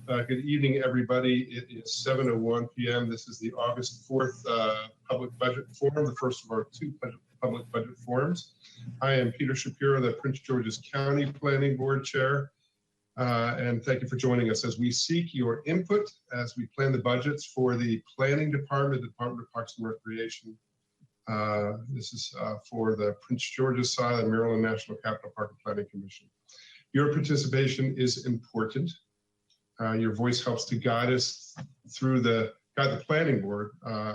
Good evening, everybody. It is 7:01 p.m. This is the August 4th Public Budget Forum, the first of our two public budget forums. I am Peter Shapiro, the Prince George's County Planning Board Chair, and thank you for joining us as we seek your input as we plan the budgets for the Planning Department, the Department of Parks and Recreation. This is for the Prince George's side of the Maryland National Capital Park and Planning Commission. Your participation is important. Your voice helps to guide us through guide the planning board,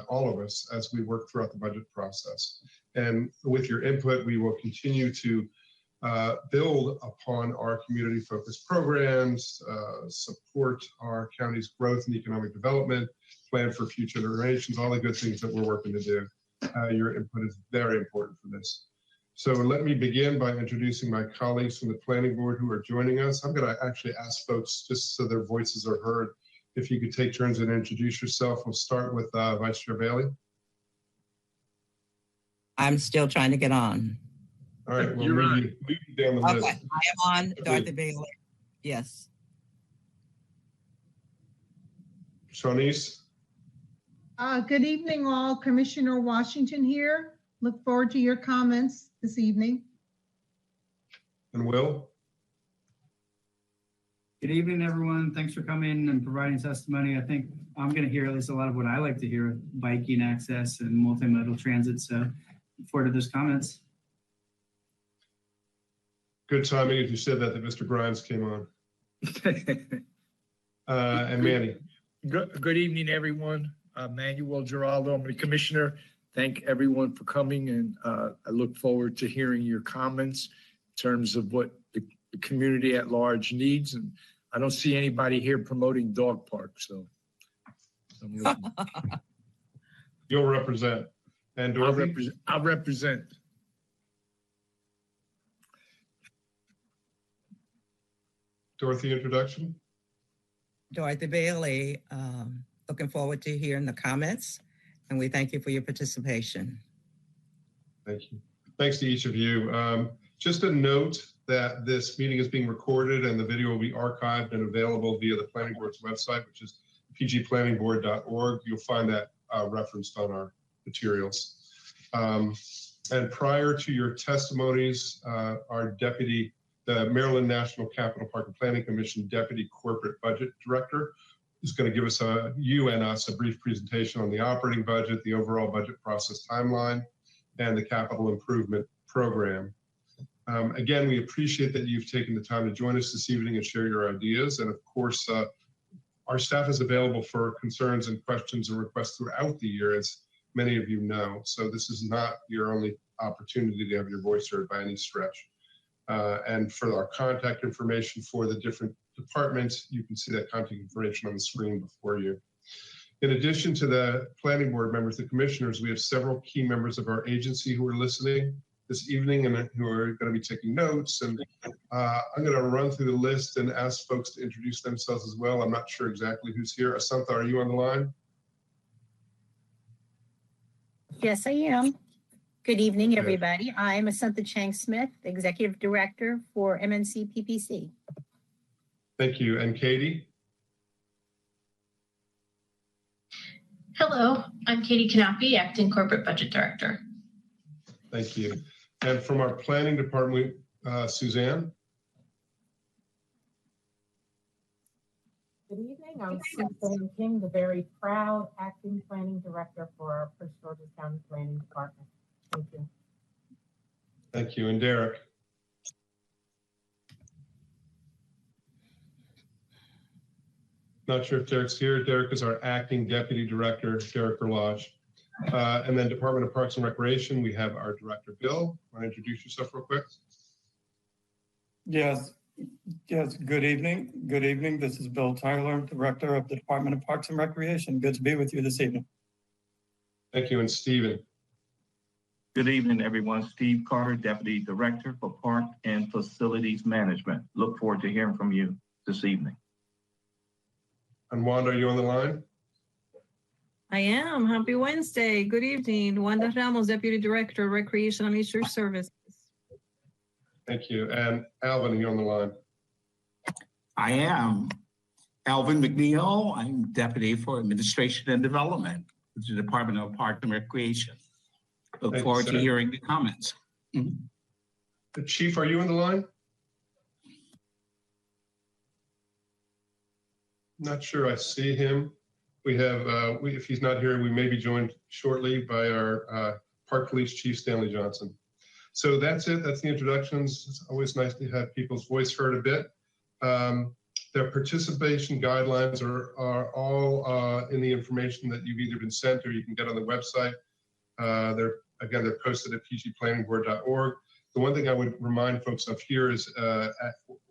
all of us, as we work throughout the budget process. And with your input, we will continue to build upon our community-focused programs, support our county's growth and economic development, plan for future generations, all the good things that we're working to do. Your input is very important for this. So let me begin by introducing my colleagues from the planning board who are joining us. I'm going to actually ask folks, just so their voices are heard, if you could take turns and introduce yourself. We'll start with Vice Chair Bailey. I'm still trying to get on. All right, we'll move you down the list. Okay, I am on. Dorothy Bailey. Yes. Shawnice. Good evening, all. Commissioner Washington here. Look forward to your comments this evening. And Will. Good evening, everyone. Thanks for coming and providing testimony. I think I'm going to hear at least a lot of what I like to hear: biking access and multimodal transit. So look forward to those comments. Good timing, as you said that Mr. Grimes came on. And Manny. Good evening, everyone. Manuel Giraldo, I'm the commissioner. Thank everyone for coming, and I look forward to hearing your comments in terms of what the community at large needs. And I don't see anybody here promoting dog parks, so You'll represent. And Dorothy? I'll represent. Dorothy, introduction. Dorothy Bailey, looking forward to hearing the comments, and we thank you for your participation. Thank you. Thanks to each of you. Just a note that this meeting is being recorded and the video will be archived and available via the Planning Board's website, which is pgplanningboard.org. You'll find that referenced on our materials. And prior to your testimonies, our deputy, the Maryland National Capital Park and Planning Commission Deputy Corporate Budget Director, is going to give us a brief presentation on the operating budget, the overall budget process timeline, and the capital improvement program. Again, we appreciate that you've taken the time to join us this evening and share your ideas. And of course, our staff is available for concerns and questions and requests throughout the year, as many of you know. So this is not your only opportunity to have your voice heard by any stretch. And for our contact information for the different departments, you can see that contact information on the screen before you. In addition to the planning board members, the commissioners, we have several key members of our agency who are listening this evening and who are going to be taking notes. And I'm going to run through the list and ask folks to introduce themselves as well. I'm not sure exactly who's here. Asantha, are you on the line? Yes, I am. Good evening, everybody. I'm Asantha Chang Smith, Executive Director for MNC PPC. Thank you. And Katie? Hello, I'm Katie Knappe, Acting Corporate Budget Director. Thank you. And from our planning department, Suzanne? Good evening. I'm Suzanne King, the very proud Acting Planning Director for our Prince George's County Planning Department. Thank you. Thank you. And Derek? Not sure if Derek's here. Derek is our Acting Deputy Director, Derek Gerlage. And then Department of Parks and Recreation, we have our Director, Bill. Want to introduce yourself real quick? Yes. Good evening. Good evening. This is Bill Tyler, Director of the Department of Parks and Recreation. Good to be with you this evening. Thank you. And Stephen? Good evening, everyone. Steve Carter, Deputy Director for Park and Facilities Management. Look forward to hearing from you this evening. And Wanda, are you on the line? I am. Happy Wednesday. Good evening. Wanda Ramos, Deputy Director, Recreation and Leisure Services. Thank you. And Alvin, are you on the line? I am. Alvin McNeil. I'm Deputy for Administration and Development with the Department of Parks and Recreation. Look Thank you, forward to sir. hearing the comments. The Chief, are you on the line? Not sure I see him. We have, if he's not here, we may be joined shortly by our Park Police Chief, Stanley Johnson. So that's it. That's the introductions. It's always nice to have people's voice heard a bit. Their participation guidelines are all in the information that you've either been sent or you can get on the website. They're posted at pgplanningboard.org. The one thing I would remind folks of here is we're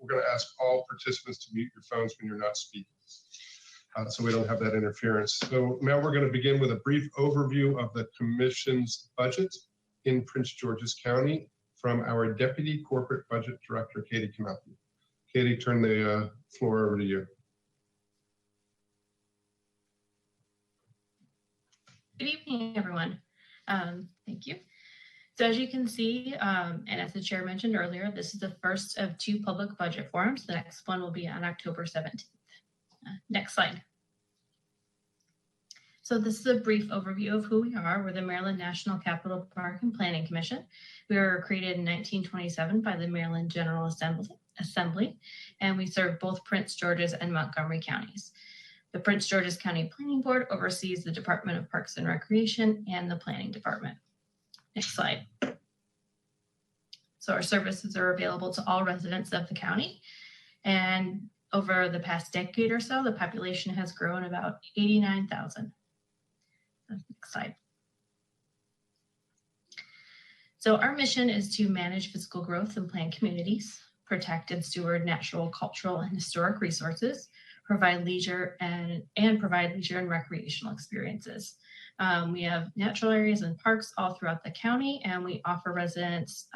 going to ask all participants to mute your phones when you're not speaking, so we don't have that interference. So now we're going to begin with a brief overview of the Commission's budget in Prince George's County from our Deputy Corporate Budget Director, Katie Knappe. Katie, turn the floor over to you. Good evening, everyone. Thank you. So as you can see, and as the chair mentioned earlier, this is the first of 2 public budget forums. The next one will be on October 17th. Next slide. So this is a brief overview of who we are. We're the Maryland National Capital Park and Planning Commission. We were created in 1927 by the Maryland General Assembly, and we serve both Prince George's and Montgomery counties. The Prince George's County Planning Board oversees the Department of Parks and Recreation and the Planning Department. Next slide. So our services are available to all residents of the county. And over the past decade or so, the population has grown about 89,000. Next slide. So our mission is to manage physical growth and plan communities, protect and steward natural, cultural, and historic resources, provide leisure and provide leisure and recreational experiences. We have natural areas and parks all throughout the county, and we offer residents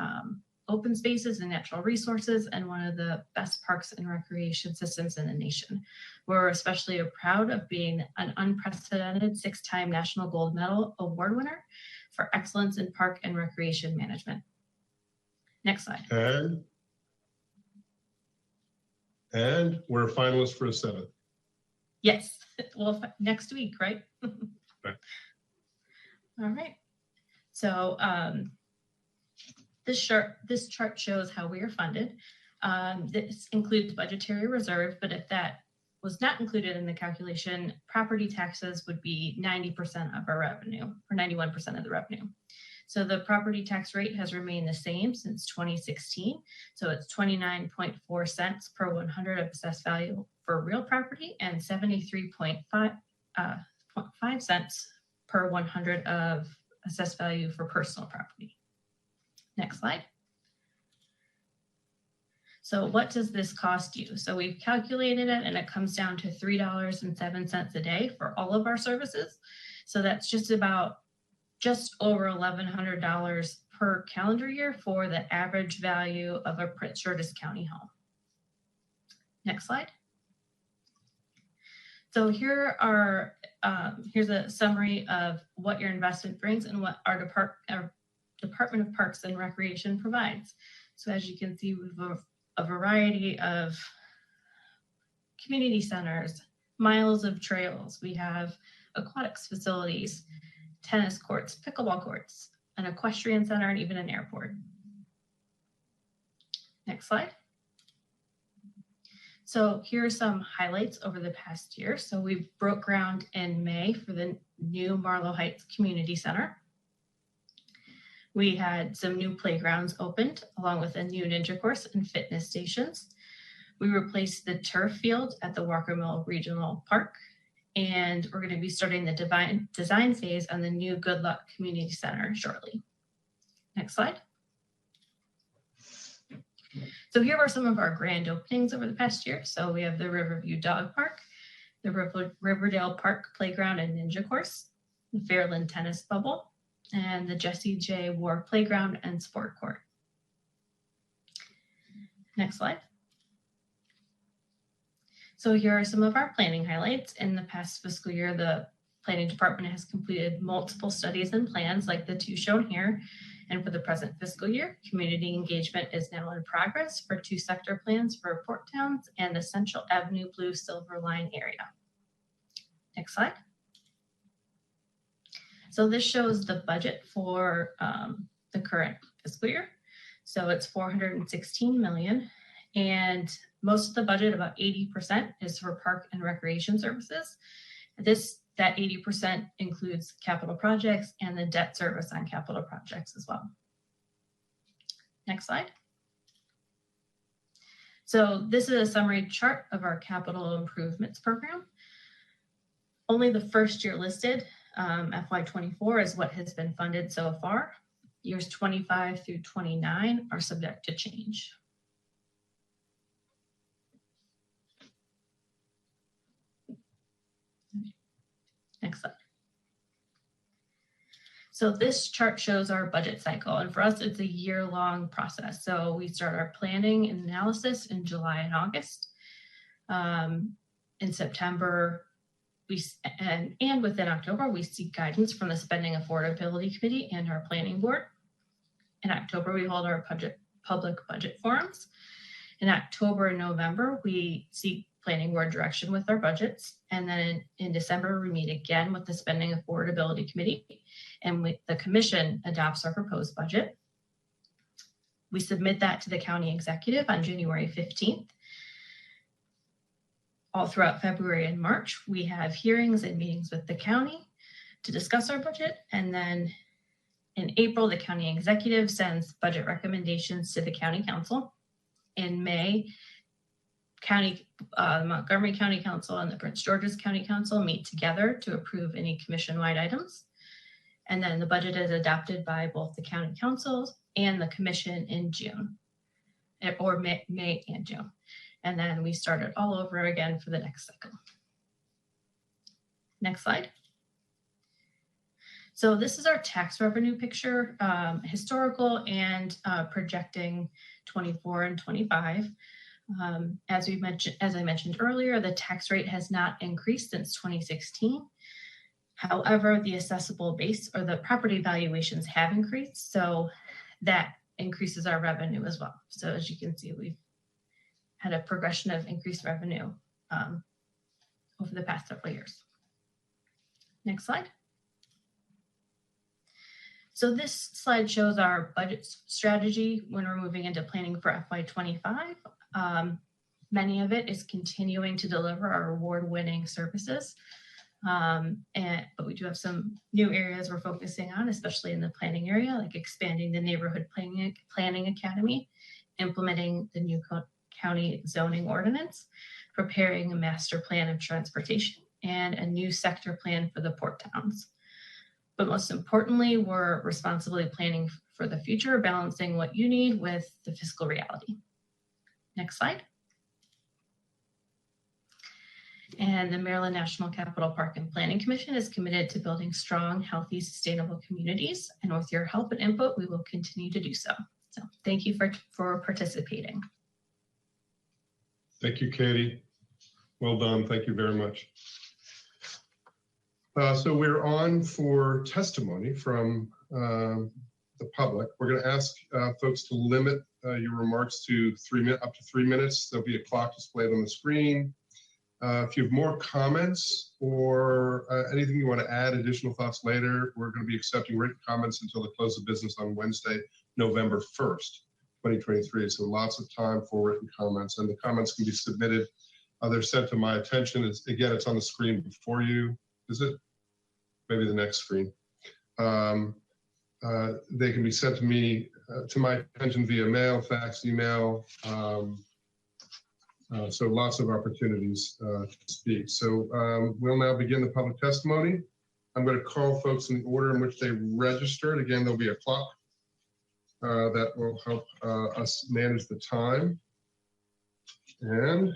open spaces and natural resources and one of the best parks and recreation systems in the nation. We're especially proud of being an unprecedented 6-time National Gold Medal Award winner for excellence in park and recreation management. Next slide. And we're a finalist for a 7th. Yes, well, next week, right? Right. All right. So this chart shows how we are funded. This includes budgetary reserve, but if that was not included in the calculation, property taxes would be 90% of our revenue, or 91% of the revenue. So the property tax rate has remained the same since 2016. So it's 29.4 cents per 100 of assessed value for real property and 73.5 cents per 100 of assessed value for personal property. Next slide. So what does this cost you? So we've calculated it and it comes down to $3.07 a day for all of our services. So that's just over $1,100 per calendar year for the average value of a Prince George's County home. Next slide. So here are here's a summary of what your investment brings and what our Department of Parks and Recreation provides. So as you can see, we have a variety of community centers, miles of trails. We have aquatics facilities, tennis courts, pickleball courts, an equestrian center, and even an airport. Next slide. So here are some highlights over the past year. So we broke ground in May for the new Marlow Heights Community Center. We had some new playgrounds opened, along with a new ninja course and fitness stations. We replaced the turf field at the Walker Mill Regional Park, and we're going to be starting the design phase on the new Good Luck Community Center shortly. Next slide. So here are some of our grand openings over the past year. So we have the Riverview Dog Park, the Riverdale Park Playground and Ninja Course, the Fairland Tennis Bubble, and the Jesse J. Ward Playground and Sport Court. Next slide. So here are some of our planning highlights. In the past fiscal year, the planning department has completed multiple studies and plans like the 2 shown here. And for the present fiscal year, community engagement is now in progress for 2 sector plans for Port Towns and the Central Avenue Blue Silver Line area. Next slide. So this shows the budget for the current fiscal year. So it's 416 million, and most of the budget, about 80%, is for park and recreation services. That 80% includes capital projects and the debt service on capital projects as well. Next slide. So this is a summary chart of our capital improvements program. Only the first year listed, FY24, is what has been funded so far. Years 25 through 29 are subject to change. Next slide. So this chart shows our budget cycle, and for us, it's a year-long process. So we start our planning and analysis in July and August. In September, and within October, we seek guidance from the Spending Affordability Committee and our Planning Board. In October, we hold our public budget forums. In October and November, we seek Planning Board direction with our budgets. And then in December, we meet again with the Spending Affordability Committee, and the Commission adopts our proposed budget. We submit that to the County Executive on January 15th. All throughout February and March, we have hearings and meetings with the county to discuss our budget. And then in April, the County Executive sends budget recommendations to the County Council. In May, Montgomery County Council and the Prince George's County Council meet together to approve any commission-wide items. And then the budget is adopted by both the county councils and the commission in June, or May and June. And then we start it all over again for the next cycle. Next slide. So this is our tax revenue picture, historical and projecting 24 and 25. As I mentioned earlier, the tax rate has not increased since 2016. However, the assessable base or the property valuations have increased, so that increases our revenue as well. So as you can see, we've had a progression of increased revenue over the past several years. Next slide. So this slide shows our budget strategy when we're moving into planning for FY25. Many of it is continuing to deliver our award-winning services. But we do have some new areas we're focusing on, especially in the planning area, like expanding the Neighborhood Planning Academy, implementing the new county zoning ordinance, preparing a master plan of transportation, and a new sector plan for the port towns. But most importantly, we're responsibly planning for the future, balancing what you need with the fiscal reality. Next slide. And the Maryland National Capital Park and Planning Commission is committed to building strong, healthy, sustainable communities. And with your help and input, we will continue to do so. So thank you for participating. Thank you, Katie. Well done. Thank you very much. So we're on for testimony from the public. We're going to ask folks to limit your remarks to up to 3 minutes. There'll be a clock displayed on the screen. If you have more comments or anything you want to add, additional thoughts later, we're going to be accepting written comments until the close of business on Wednesday, November 1st, 2023. So lots of time for written comments, and the comments can be submitted. They're sent to my attention. Again, it's on the screen before you. Is it? Maybe the next screen. They can be sent to me, to my attention via mail, fax, email. So lots of opportunities to speak. So we'll now begin the public testimony. I'm going to call folks in the order in which they registered. Again, there'll be a clock that will help us manage the time. And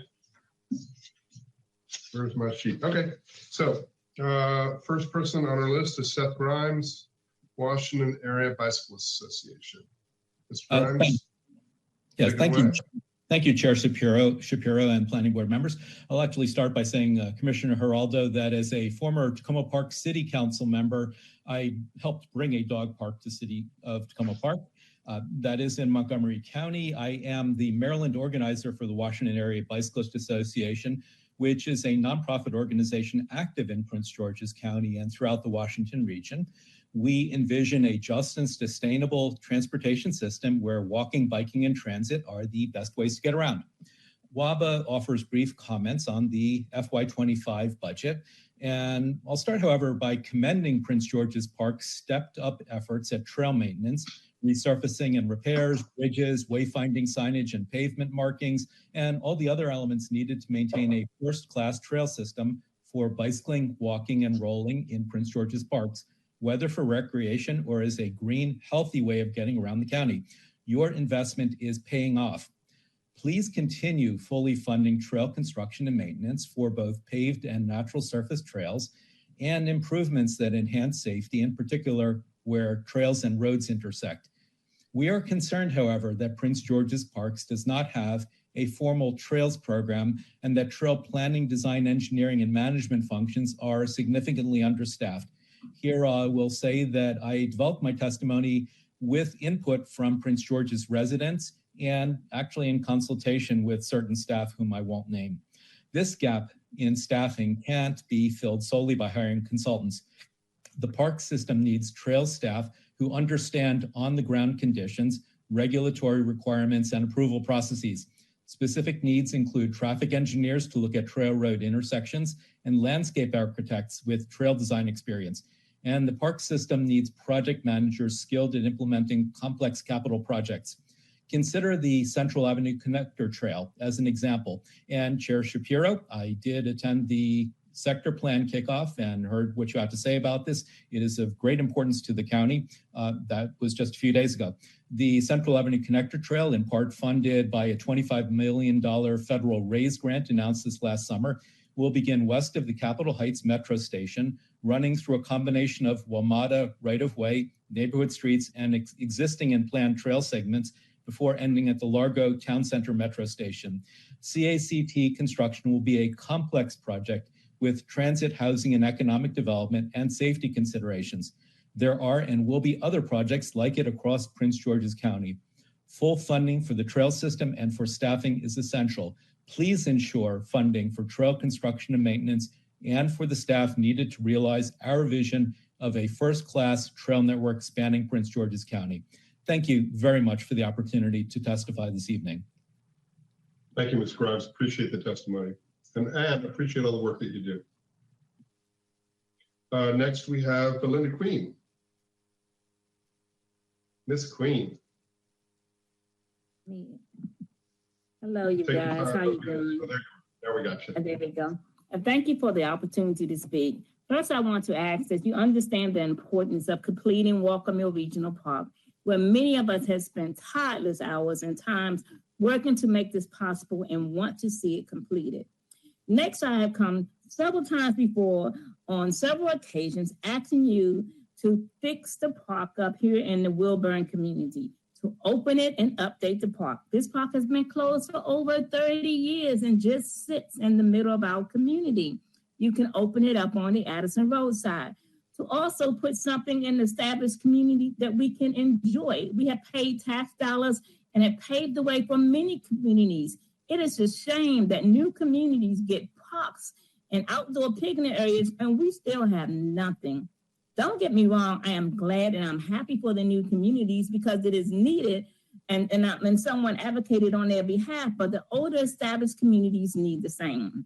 where's my sheet? Okay, so first person on our list is Seth Grimes, Washington Area Bicycle Association. Mr. Grimes. Yes, thank you. Thank you, Chair Shapiro and Planning Board members. I'll actually start by saying, Commissioner Geraldo, that as a former Tacoma Park City Council member, I helped bring a dog park to City of Tacoma Park. That is in Montgomery County. I am the Maryland organizer for the Washington Area Bicyclist Association, which is a nonprofit organization active in Prince George's County and throughout the Washington region. We envision a just and sustainable transportation system where walking, biking, and transit are the best ways to get around. WABA offers brief comments on the FY25 budget. And I'll start, however, by commending Prince George's Park's stepped up efforts at trail maintenance, resurfacing and repairs, bridges, wayfinding signage and pavement markings, and all the other elements needed to maintain a first-class trail system for bicycling, walking, and rolling in Prince George's Parks, whether for recreation or as a green, healthy way of getting around the county. Your investment is paying off. Please continue fully funding trail construction and maintenance for both paved and natural surface trails and improvements that enhance safety, in particular where trails and roads intersect. We are concerned, however, that Prince George's Parks does not have a formal trails program and that trail planning, design, engineering, and management functions are significantly understaffed. Here I will say that I developed my testimony with input from Prince George's residents and actually in consultation with certain staff whom I won't name. This gap in staffing can't be filled solely by hiring consultants. The park system needs trail staff who understand on-the-ground conditions, regulatory requirements, and approval processes. Specific needs include traffic engineers to look at trail road intersections and landscape architects with trail design experience. And the park system needs project managers skilled at implementing complex capital projects. Consider the Central Avenue Connector Trail as an example. And Chair Shapiro, I did attend the sector plan kickoff and heard what you have to say about this. It is of great importance to the county. That was just a few days ago. The Central Avenue Connector Trail, in part funded by a $25 million federal RAISE grant announced this last summer, will begin west of the Capitol Heights Metro Station, running through a combination of WMATA right-of-way, neighborhood streets, and existing and planned trail segments before ending at the Largo Town Center Metro Station. CACT construction will be a complex project with transit, housing, and economic development and safety considerations. There are and will be other projects like it across Prince George's County. Full funding for the trail system and for staffing is essential. Please ensure funding for trail construction and maintenance and for the staff needed to realize our vision of a first-class trail network spanning Prince George's County. Thank you very much for the opportunity to testify this evening. Thank you, Ms. Grimes. Appreciate the testimony and appreciate all the work that you do. Next, we have Belinda Queen. Miss Queen. Hello, you guys. How you doing? There we got you. There we go. And thank you for the opportunity to speak. First, I want to ask that you understand the importance of completing Walker Mill Regional Park, where many of us have spent tireless hours and times working to make this possible and want to see it completed. Next, I have come several times before on several occasions asking you to fix the park up here in the Wilburn community, to open it and update the park. This park has been closed for over 30 years and just sits in the middle of our community. You can open it up on the Addison Road side to also put something in the established community that we can enjoy. We have paid tax dollars and have paved the way for many communities. It is a shame that new communities get parks and outdoor picnic areas and we still have nothing. Don't get me wrong, I am glad and I'm happy for the new communities because it is needed and someone advocated on their behalf, but the older established communities need the same.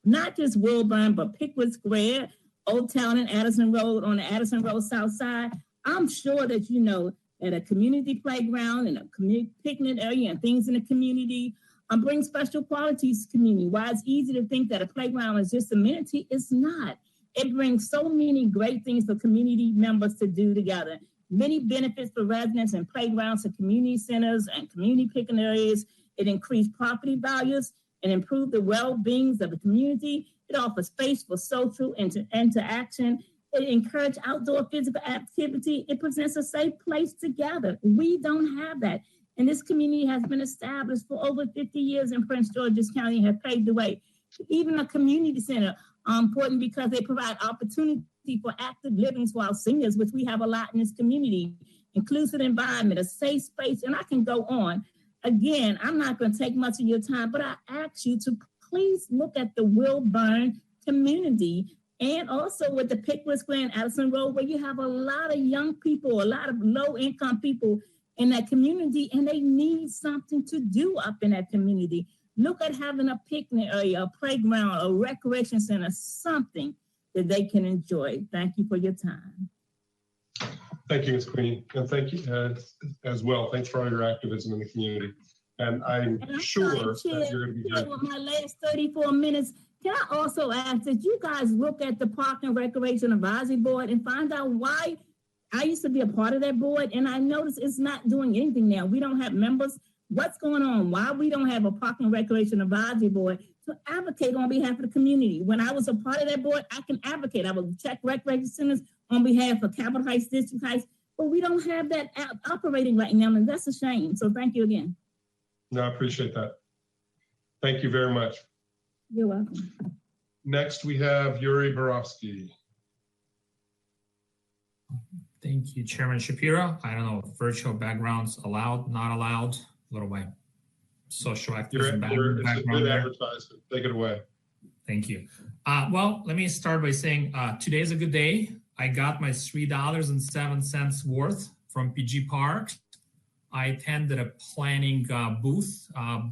Not just Wilburn, but Pickwood Square, Old Town and Addison Road on the Addison Road South Side. I'm sure that you know that a community playground and a community picnic area and things in the community bring special qualities to the community. While it's easy to think that a playground is just amenity, it's not. It brings so many great things for community members to do together. Many benefits for residents and playgrounds and community centers and community picnic areas. It increased property values and improved the well-being of the community. It offers space for social interaction. It encourages outdoor physical activity. It presents a safe place to gather. We don't have that. And this community has been established for over 50 years in Prince George's County and have paved the way. Even a community center important because they provide opportunity for active living for our seniors, which we have a lot in this community, inclusive environment, a safe space, and I can go on. Again, I'm not going to take much of your time, but I ask you to please look at the Wilburn community and also with the Pickwick Square and Addison Road, where you have a lot of young people, a lot of low-income people in that community, and they need something to do up in that community. Look at having a picnic area, a playground, a recreation center, something that they can enjoy. Thank you for your time. Thank you, Ms. Queen, and thank you as well. Thanks for all your activism in the community. And I'm sure that you're going to be very... With my last 34 minutes, can I also ask that you guys look at the Park and Recreation Advisory Board and find out why? I used to be a part of that board, and I noticed it's not doing anything now. We don't have members. What's going on? Why we don't have a Park and Recreation Advisory Board to advocate on behalf of the community? When I was a part of that board, I can advocate. I would check recreation centers on behalf of Capitol Heights, District Heights, but we don't have that operating right now, and that's a shame. So thank you again. No, I appreciate that. Thank you very much. You're welcome. Next, we have Yuri Borowski. Thank you, Chairman Shapiro. I don't know if virtual backgrounds allowed, not allowed, a little way. Social activism background It's a good there. advertisement. Take it away. Thank you. Well, let me start by saying today is a good day. I got my $3.07 worth from PG Parks. I attended a planning booth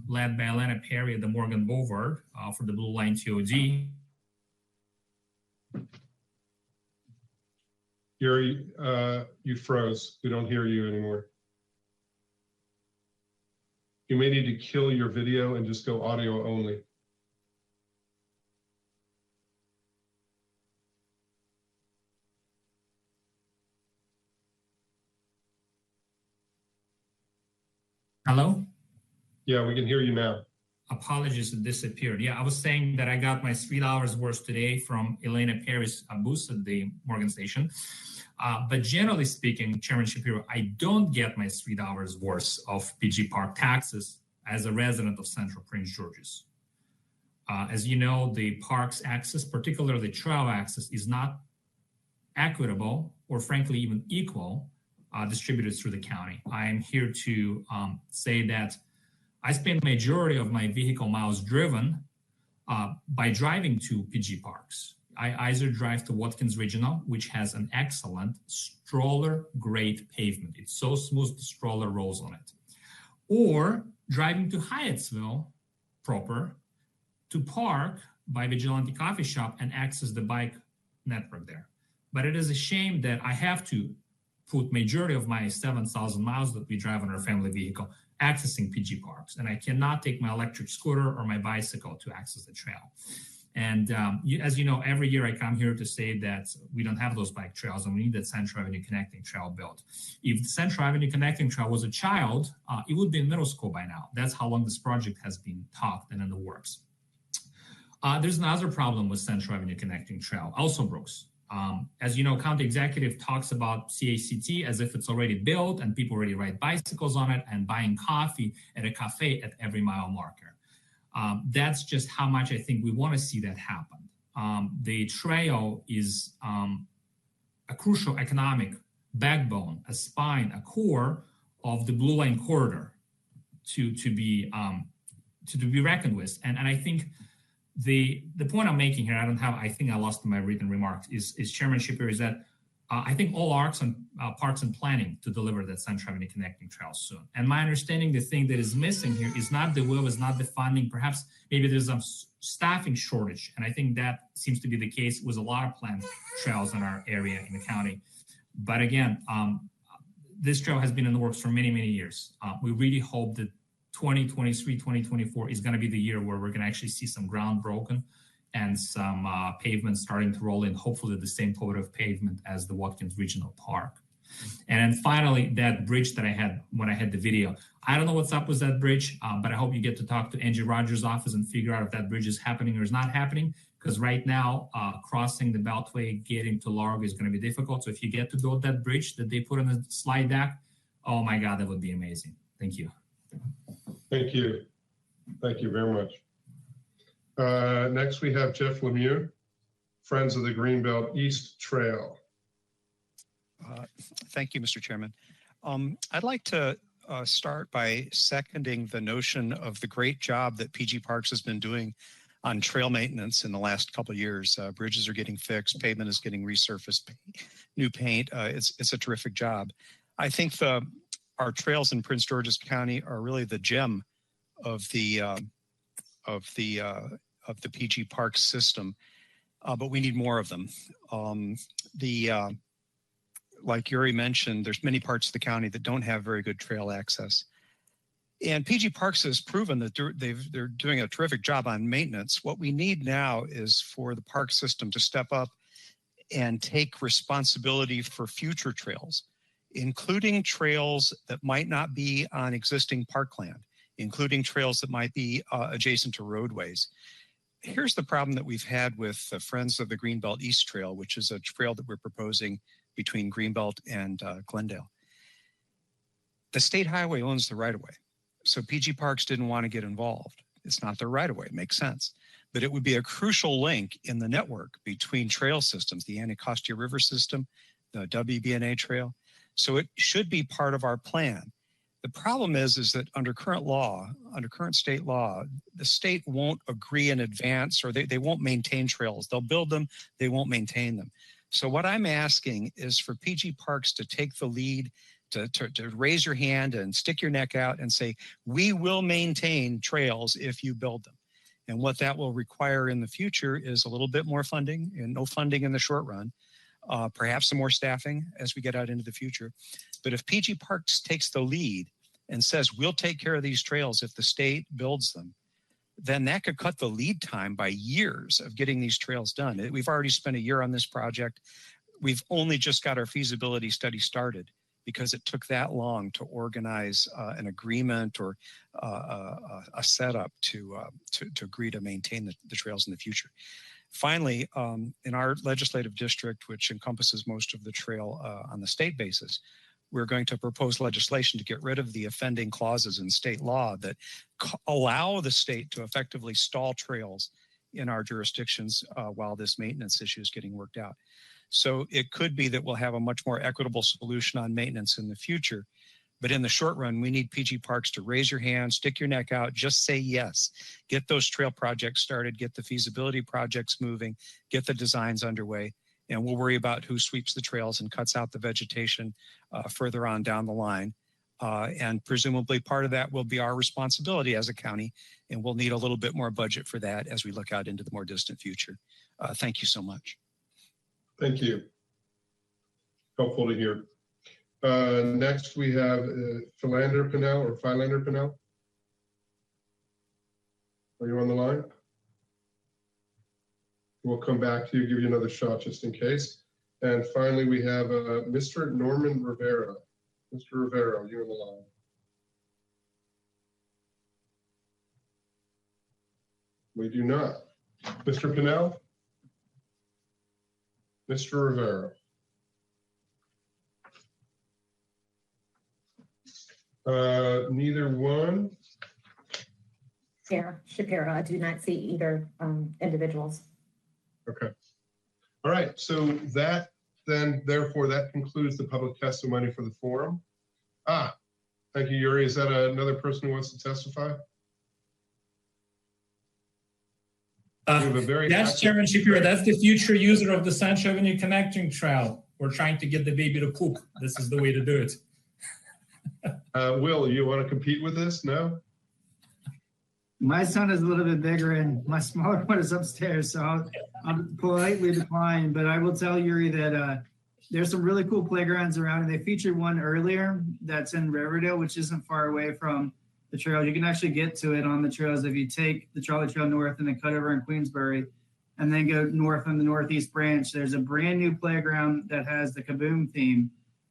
led by Elena Perry at the Morgan Boulevard for the Blue Line TOD. Yuri, you froze. We don't hear you anymore. You may need to kill your video and just go audio only. Hello? Yeah, we can hear you now. Apologies, it disappeared. Yeah, I was saying that I got my $3 worth today from Elena Perry's booth at the Morgan Station. But generally speaking, Chairman Shapiro, I don't get my $3 worth of PG Park taxes as a resident of Central Prince George's. As you know, the park's access, particularly trail access, is not equitable or frankly even equal distributed through the county. I am here to say that I spend the majority of my vehicle miles driven by driving to PG Parks. I either drive to Watkins Regional, which has an excellent stroller-grade pavement. It's so smooth the stroller rolls on it. Or driving to Hyattsville proper to park by Vigilante Coffee Shop and access the bike network there. But it is a shame that I have to put majority of my 7,000 miles that we drive on our family vehicle accessing PG Parks. And I cannot take my electric scooter or my bicycle to access the trail. And as you know, every year I come here to say that we don't have those bike trails and we need that Central Avenue Connecting Trail built. If the Central Avenue Connecting Trail was a child, it would be in middle school by now. That's how long this project has been talked and in the works. There's another problem with Central Avenue Connecting Trail, also Brooks. As you know, County Executive talks about CACT as if it's already built and people already ride bicycles on it and buying coffee at a cafe at every mile marker. That's just how much I think we want to see that happen. The trail is a crucial economic backbone, a spine, a core of the Blue Line corridor to be reckoned with. And I think the point I'm making here, I think I lost my written remarks, is Chairman Shapiro, is that I think all Parks and Planning to deliver that Central Avenue Connecting Trail soon. And my understanding, the thing that is missing here is not the will, is not the funding. Perhaps maybe there's some staffing shortage. And I think that seems to be the case with a lot of planned trails in our area in the county. But again, this trail has been in the works for many, many years. We really hope that 2023, 2024 is going to be the year where we're going to actually see some ground broken and some pavement starting to roll in, hopefully the same coat of pavement as the Watkins Regional Park. And then finally, that bridge that I had when I had the video. I don't know what's up with that bridge, but I hope you get to talk to Angie Rogers' office and figure out if that bridge is happening or is not happening, because right now, crossing the Beltway, getting to Largo is going to be difficult. So if you get to build that bridge that they put on the slide deck, oh my God, that would be amazing. Thank you. Thank you. Thank you very much. Next, we have Jeff Lemieux, Friends of the Greenbelt East Trail. Thank you, Mr. Chairman. I'd like to start by seconding the notion of the great job that PG Parks has been doing on trail maintenance in the last couple of years. Bridges are getting fixed, pavement is getting resurfaced, new paint. It's a terrific job. I think our trails in Prince George's County are really the gem of the PG Parks system, but we need more of them. Like Yuri mentioned, there's many parts of the county that don't have very good trail access. And PG Parks has proven that they're doing a terrific job on maintenance. What we need now is for the park system to step up and take responsibility for future trails, including trails that might not be on existing parkland, including trails that might be adjacent to roadways. Here's the problem that we've had with Friends of the Greenbelt East Trail, which is a trail that we're proposing between Greenbelt and Glendale. The state highway owns the right-of-way, so PG Parks didn't want to get involved. It's not their right-of-way, it makes sense. But it would be a crucial link in the network between trail systems, the Anacostia River system, the WBNA trail. So it should be part of our plan. The problem is that under current law, under current state law, the state won't agree in advance, or they won't maintain trails. They'll build them, they won't maintain them. So what I'm asking is for PG Parks to take the lead, to raise your hand and stick your neck out and say, we will maintain trails if you build them. And what that will require in the future is a little bit more funding, and no funding in the short run, perhaps some more staffing as we get out into the future. But if PG Parks takes the lead and says, we'll take care of these trails if the state builds them, then that could cut the lead time by years of getting these trails done. We've already spent a year on this project. We've only just got our feasibility study started because it took that long to organize an agreement or a setup to agree to maintain the trails in the future. Finally, in our legislative district, which encompasses most of the trail on the state basis, we're going to propose legislation to get rid of the offending clauses in state law that allow the state to effectively stall trails in our jurisdictions while this maintenance issue is getting worked out. So it could be that we'll have a much more equitable solution on maintenance in the future. But in the short run, we need PG Parks to raise your hand, stick your neck out, just say yes. Get those trail projects started, get the feasibility projects moving, get the designs underway, and we'll worry about who sweeps the trails and cuts out the vegetation further on down the line. And presumably part of that will be our responsibility as a county, and we'll need a little bit more budget for that as we look out into the more distant future. Thank you so much. Thank you. Helpful to hear. Next, we have Philander Pinnell or Philander Pinnell. Are you on the line? We'll come back to you, give you another shot just in case. And finally, we have Mr. Norman Rivera. Mr. Rivera, are you on the line? We do not. Mr. Pinnell? Mr. Rivera? Neither one. Sarah Shapiro, I do not see either individuals. Okay. All right. So that then, therefore, that concludes the public testimony for the forum. Thank you, Yuri. Is that another person who wants to testify? That's Chairman Shapiro. That's the future user of the Sancho Avenue Connecting Trail. We're trying to get the baby to poop. This is the way to do it. Will, you want to compete with this? No? My son is a little bit bigger and my smaller one is upstairs, so I'll politely decline. But I will tell Yuri that there's some really cool playgrounds around, and they featured one earlier that's in Riverdale, which isn't far away from the trails. You can actually get to it on the trails if you take the Charlie Trail north and then cut over in Queensbury and then go north on the northeast branch. There's a brand new playground that has the Kaboom theme,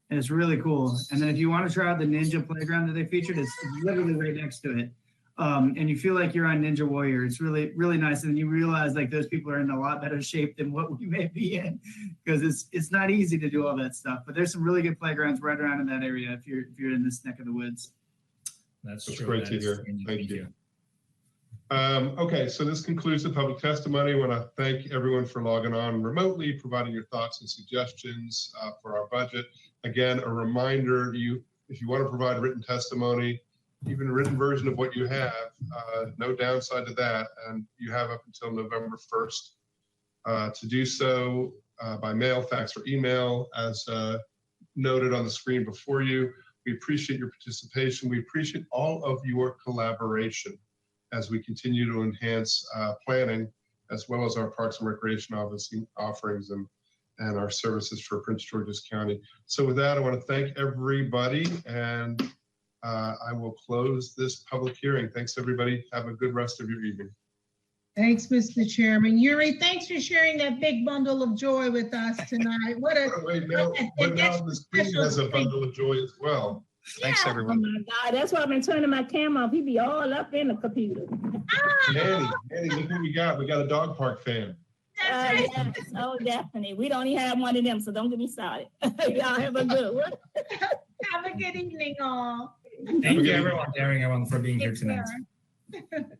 and it's really cool. And then if you want to try out the Ninja playground that they featured, it's literally right next to it. And you feel like you're on Ninja Warrior. It's really, really nice. And then you realize like those people are in a lot better shape than what we may be in, because it's not easy to do all that stuff. But there's some really good playgrounds right around in that area if you're in this neck of the woods. That's That's true. great That to is hear. true. Thank you. Okay, so this concludes the public testimony. I want to thank everyone for logging on remotely, providing your thoughts and suggestions for our budget. Again, a reminder, if you want to provide written testimony, even a written version of what you have, no downside to that, and you have up until November 1st to do so by mail, fax, or email, as noted on the screen before you. We appreciate your participation. We appreciate all of your collaboration as we continue to enhance planning, as well as our Parks and Recreation offerings and our services for Prince George's County. So with that, I want to thank everybody, and I will close this public hearing. Thanks, everybody. Have a good rest of your evening. Thanks, Mr. Chairman. Yuri, thanks for sharing that big bundle of joy with us tonight. Wait, now the screen has a bundle of joy as well. Thanks, Oh everyone. my God, that's why I've been turning my camera off. He be all up in the computer. Manny, look what we got. We got a dog park fan. Yes, oh, definitely. We don't even have one of them, so don't get me started. Y'all have a good one. Have a good evening, all. Thank you, everyone, for being here tonight. Take care.